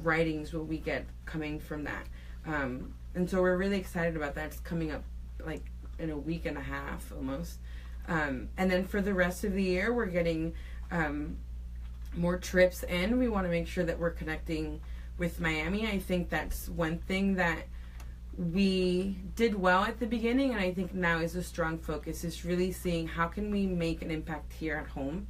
Speaker 4: writings will we get coming from that? And so we're really excited about that. It's coming up like in a week and a half almost. And then for the rest of the year, we're getting more trips in. We want to make sure that we're connecting with Miami. I think that's one thing that we did well at the beginning, and I think now is a strong focus is really seeing how can we make an impact here at home,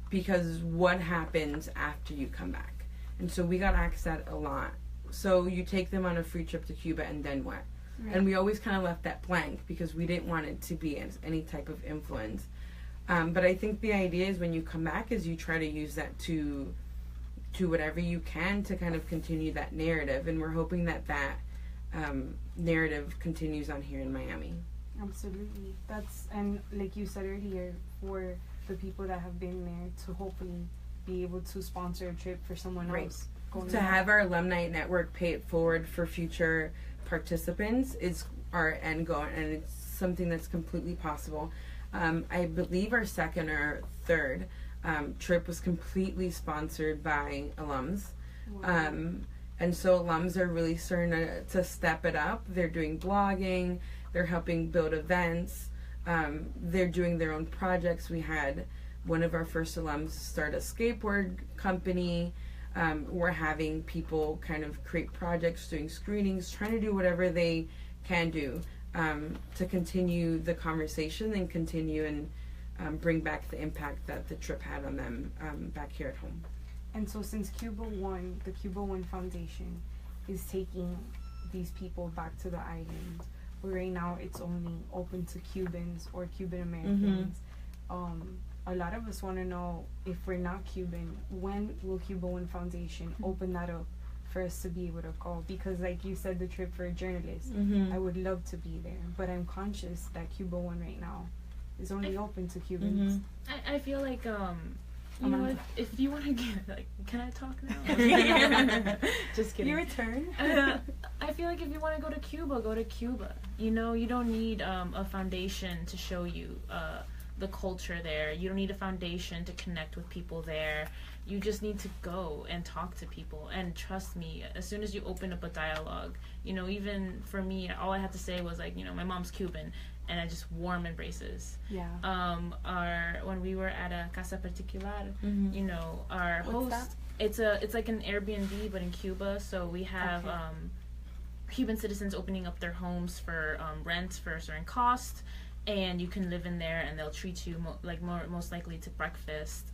Speaker 4: because what happens after you come back? And so we got asked that a lot. So you take them on a free trip to Cuba, and then what? Right. And we always kind of left that blank because we didn't want it to be any type of influence. But I think the idea is when you come back is you try to use that to whatever you can to kind of continue that narrative. And we're hoping that narrative continues on here in Miami.
Speaker 2: Absolutely. And like you said earlier, for the people that have been there to hopefully be able to sponsor a trip for someone else.
Speaker 4: To have our alumni network pay it forward for future participants is our end goal, and it's something that's completely possible. I believe our second or third trip was completely sponsored by alums. Wow. And so alums are really starting to step it up. They're doing blogging, they're helping build events, they're doing their own projects. We had one of our first alums start a skateboard company. We're having people kind of create projects, doing screenings, trying to do whatever they can do to continue the conversation and continue and bring back the impact that the trip had on them back here at home.
Speaker 2: And so since CubaOne, the CubaOne Foundation is taking these people back to the island, but right now it's only open to Cubans or Cuban Americans, a lot of us want to know, if we're not Cuban, when will CubaOne Foundation open that up for us to be able to go? Because like you said, the trip for a journalist, I would love to be there, but I'm conscious that CubaOne right now is only open to Cubans.
Speaker 3: I feel like you know, if you want to get, like, can I talk now? Just kidding.
Speaker 2: Your turn.
Speaker 3: I feel like if you want to go to Cuba, go to Cuba. You know, you don't need a foundation to show you the culture there. You don't need a foundation to connect with people there. You just need to go and talk to people. And trust me, as soon as you open up a dialogue, you know, even for me, all I had to say was like, you know, my mom's Cuban, and I just warm embraces.
Speaker 2: Yeah.
Speaker 3: When we were at a Casa Particular, you know, our host, it's like an Airbnb but in Cuba. So we have Cuban citizens opening up their homes for rent for a certain cost, and you can live in there, and they'll treat you most likely to breakfast.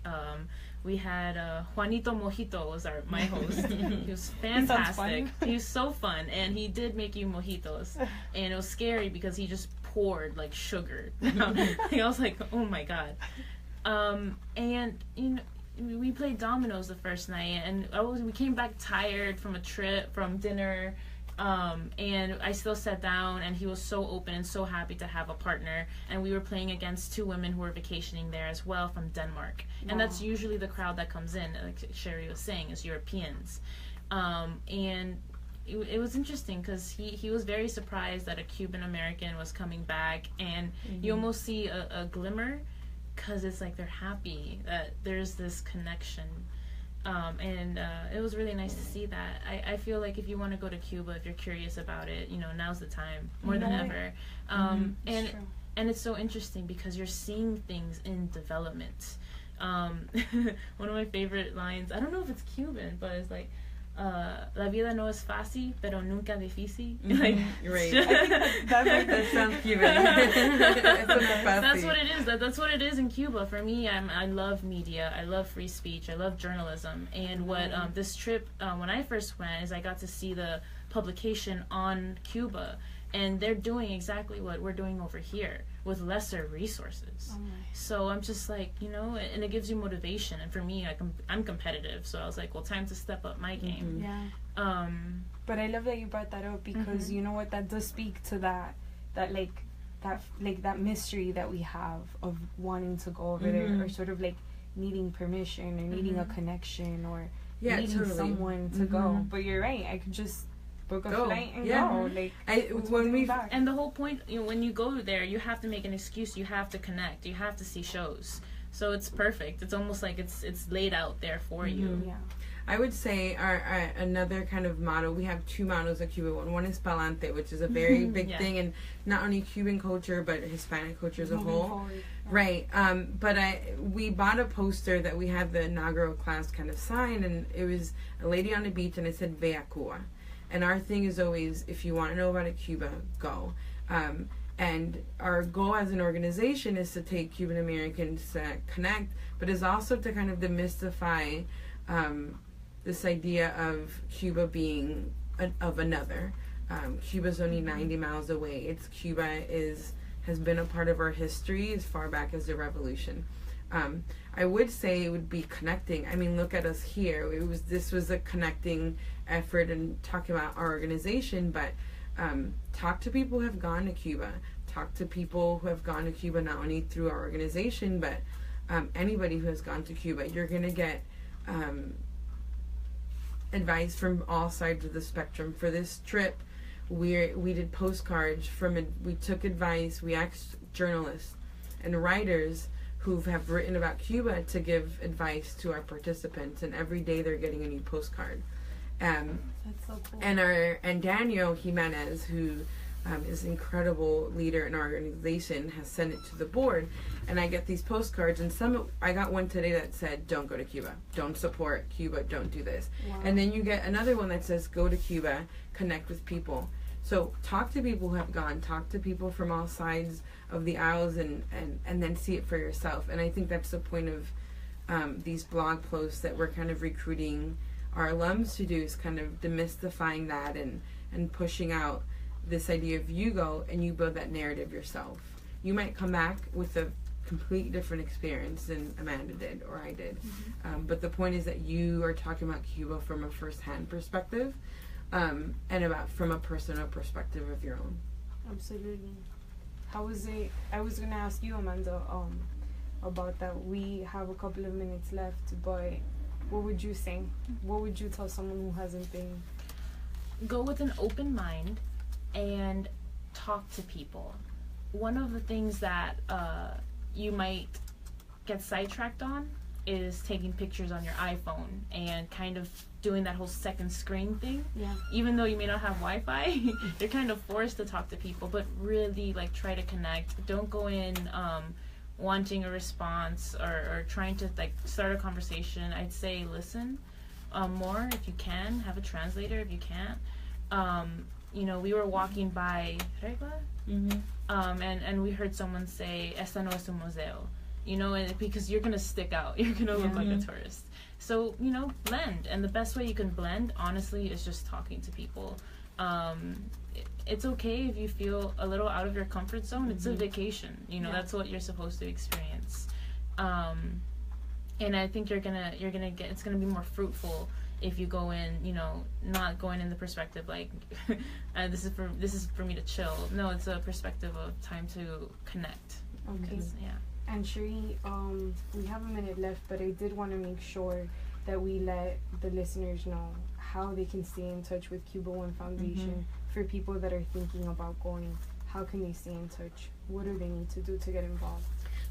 Speaker 3: We had Juanito Mojito was my host. He was fantastic. He was so fun, and he did make you mojitos, and it was scary because he just poured like sugar. I was like, oh my god. And you know, we played dominoes the first night, and we came back tired from dinner. And I still sat down, and he was so open and so happy to have a partner, and we were playing against two women who were vacationing there as well from Denmark. Wow. And that's usually the crowd that comes in, like Cherie was saying, is Europeans. And it was interesting because he was very surprised that a Cuban American was coming back, and you almost see a glimmer because it's like they're happy that there's this connection. And it was really nice to see that. I feel like if you want to go to Cuba, if you're curious about it, you know, now's the time more than ever. And it's so interesting because you're seeing things in development. One of my favorite lines, I don't know if it's Cuban, but it's like, la vida no es fácil, pero nunca difícil. Like,
Speaker 4: right. That sounds Cuban.
Speaker 3: That's what it is. That's what it is in Cuba. For me, I love media. I love free speech. I love journalism. And what this trip, when I first went, is I got to see the publication on Cuba. And they're doing exactly what we're doing over here with lesser resources. So I'm just like, you know, and it gives you motivation. And for me, I'm competitive. So I was like, well, time to step up my game.
Speaker 2: Yeah. But I love that you brought that up because you know what, that does speak to that mystery that we have of wanting to go over there, or sort of like needing permission or needing a connection or needing someone to go. But you're right. I could just book a flight and go. Like,
Speaker 3: and the whole point, you know, when you go there, you have to make an excuse. You have to connect. You have to see shows. So it's perfect. It's almost like it's laid out there for you.
Speaker 2: Yeah.
Speaker 4: I would say our another kind of motto, we have two mottos at Cuba. One is Palante, which is a very big thing in not only Cuban culture, but Hispanic culture as a whole.
Speaker 2: Forward.
Speaker 4: Right. But we bought a poster that we had the inaugural class kind of sign, and it was a lady on the beach, and it said Ve a Cuba. And our thing is always, if you want to know about a Cuba, go. And our goal as an organization is to take Cuban Americans to connect, but is also to kind of demystify this idea of Cuba being of another. Cuba's only 90 miles away. Cuba has been a part of our history as far back as the revolution. I would say it would be connecting. I mean, look at us here. This was a connecting effort and talking about our organization, but talk to people who have gone to Cuba. Talk to people who have gone to Cuba not only through our organization, but anybody who has gone to Cuba. You're going to get advice from all sides of the spectrum. For this trip, we did postcards we took advice. We asked journalists and writers who have written about Cuba to give advice to our participants, and every day they're getting a new postcard.
Speaker 2: That's so cool.
Speaker 4: And Daniel Jimenez, who is an incredible leader in our organization, has sent it to the board, and I get these postcards, and I got one today that said, "Don't go to Cuba, don't support Cuba, don't do this." Wow. And then you get another one that says, "Go to Cuba, connect with people." So talk to people who have gone, talk to people from all sides of the aisles, and then see it for yourself. And I think that's the point of these blog posts that we're kind of recruiting our alums to do, is kind of demystifying that and pushing out this idea of you go and you build that narrative yourself. You might come back with a completely different experience than Amanda did or I did. Mm-hmm. But the point is that you are talking about Cuba from a first-hand perspective, and from a personal perspective of your own.
Speaker 2: Absolutely. How was it? I was going to ask you, Amanda, about that. We have a couple of minutes left, but what would you say? What would you tell someone who hasn't been?
Speaker 3: Go with an open mind and talk to people. One of the things that you might get sidetracked on is taking pictures on your iPhone and kind of doing that whole second screen thing.
Speaker 2: Yeah.
Speaker 3: Even though you may not have Wi-Fi, you're kind of forced to talk to people, but really try to connect. Don't go in wanting a response or trying to start a conversation. I'd say listen more if you can. Have a translator if you can't. We were walking by Regla, and we heard someone say, "Esta no es un museo," and because you're gonna stick out, you're gonna look like a tourist. So blend, and the best way you can blend, honestly, is just talking to people. It's okay if you feel a little out of your comfort zone. It's a vacation, that's what you're supposed to experience. And I think you're gonna get, it's gonna be more fruitful if you go in, not going in the perspective this is for me to chill. No, it's a perspective of time to connect.
Speaker 2: Okay.
Speaker 3: Yeah.
Speaker 2: And Cherie, we have a minute left, but I did want to make sure that we let the listeners know how they can stay in touch with CubaOne Foundation. For people that are thinking about going. How can they stay in touch? What do they need to do to get involved?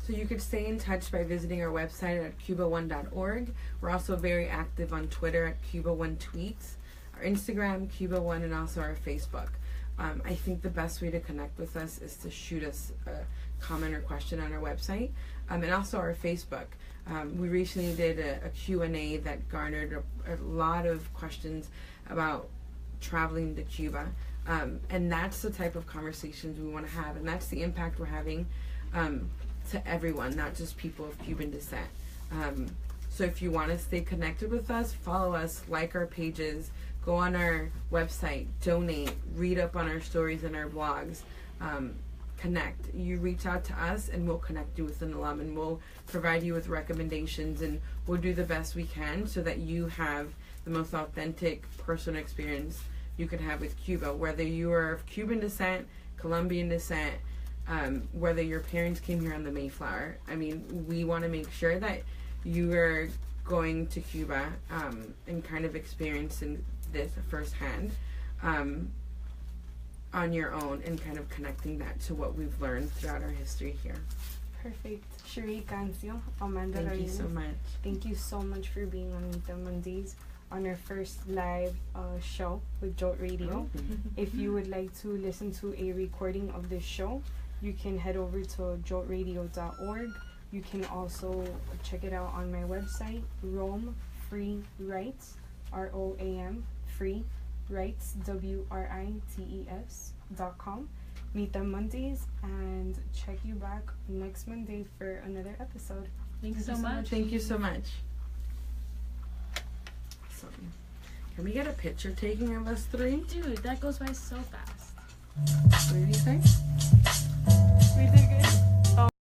Speaker 4: So you could stay in touch by visiting our website at CubaOne.org. We're also very active on Twitter at CubaOne Tweets, our Instagram, CubaOne, and also our Facebook. I think the best way to connect with us is to shoot us a comment or question on our website, and also our Facebook. We recently did a Q&A that garnered a lot of questions about traveling to Cuba, and that's the type of conversations we want to have, and that's the impact we're having to everyone, not just people of Cuban descent. So if you want to stay connected with us, follow us, like our pages, go on our website, donate, read up on our stories and our blogs, connect. You reach out to us and we'll connect you with an alum, and we'll provide you with recommendations, and we'll do the best we can so that you have the most authentic personal experience you could have with Cuba, whether you are of Cuban descent, Colombian descent, whether your parents came here on the Mayflower. I mean, we want to make sure that you are going to Cuba and kind of experiencing this firsthand on your own, and kind of connecting that to what we've learned throughout our history here.
Speaker 2: Perfect. Cherie, Cancio, Amanda,
Speaker 4: thank
Speaker 2: Rabines,
Speaker 4: you so much.
Speaker 2: Thank you so much for being on Meet the Mondays, on our first live show with Jolt Radio. If you would like to listen to a recording of this show, you can head over to joltradio.org. You can also check it out on my website, Rome Free Rights, ROAM Free Writes, WRITES.com. Meet them Mondays, and check you back next Monday for another episode.
Speaker 3: Thanks so much.
Speaker 4: Thank you so much. So, can we get a picture taking of us three?
Speaker 3: Dude, that goes by so fast.
Speaker 4: What did you say?
Speaker 2: We did good.